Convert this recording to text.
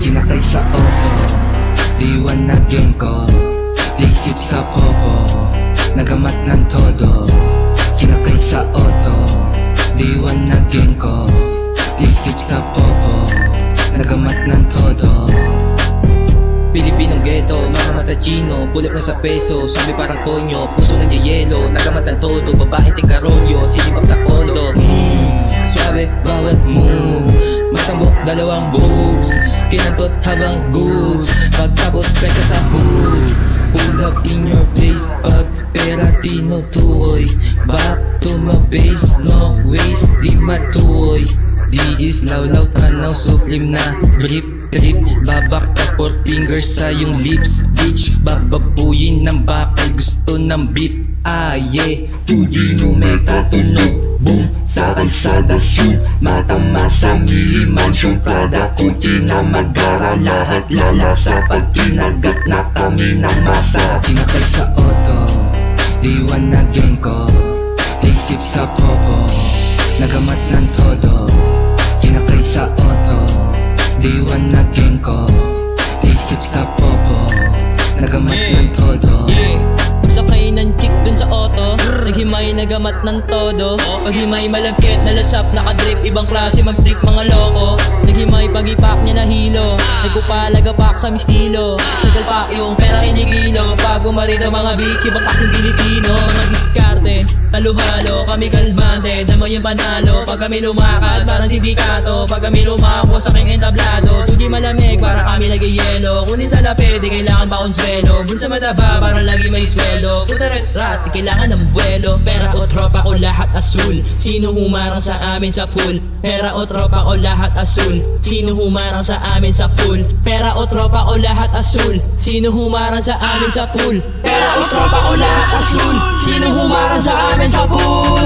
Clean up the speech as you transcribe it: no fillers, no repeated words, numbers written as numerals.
Sinakay sa auto, liwanagin ko. Isip sa popo, nagamat ng todo. Sinakay sa auto, liwanagin ko. Isip sa popo, nagamat ng todo. Pilipinong ghetto, mga mata chino, pulip na sa peso, sabi parang konyo, puso nagyayelo, nagamat ng todo, babaeng tigarolyo, sinibak sa kondo. Suabe, bawat move, matambok dalawang boobs, kinantot habang goods, pagtapos kay ka sa hood. Pull up in your face, pag pera tinutuoy, back to my base, no waste, di matuoy. Digis, lawlaw, tanaw, suplim na, drip, drip, babak pa 4 fingers sa yung lips, bitch, bababuyin ng bakal, gusto ng beat, yeah. Tuloy mo may katunog, boom, sa kalsada soon, matama sa mili mansion, Prada, kunti na magara, lahat lalasa, pag kinagat na kami ng masa. Sinakay sa auto, liwanagin ko. Isip sa popo, nagamat ng todo. Sinakay sa auto, liwanagin ko. Isip sa popo, nagamat ng todo. Pagsakay ng chick dun sa auto, naghimay nagamat ng todo. Paghimay malagkit, nalasap, nakadrip, ibang klase magtrip mga loko. Naghimay pagipak niya na hilo, nagpupalagapak sa mistilo. Nagalpak yung pera inigilo, pag bumarito mga bitch, ibang kasing Pilipino. Mga diskarte, halo-halo, kami galbante, damo yung panalo. Pag kami lumakad, parang sindikato, pag kami lumako sa aking entablado. Tuloy malamig, para kami nagyayelo, kunin sa lapid, di kailangan pa konsuelo. Bulsa mataba, para lagi may sweldo. Puta ret-rat, di kailangan ng buwelo. Pera o tropa ko lahat asul, sino humarang sa amin sa pool? Pera o tropa ko lahat asul, sino humarang sa amin sa pool? Pera o tropa ko lahat asul, sino humarang sa amin sa pool? Pera o tropa ko lahat asul, sino humarang sa amin sa pool?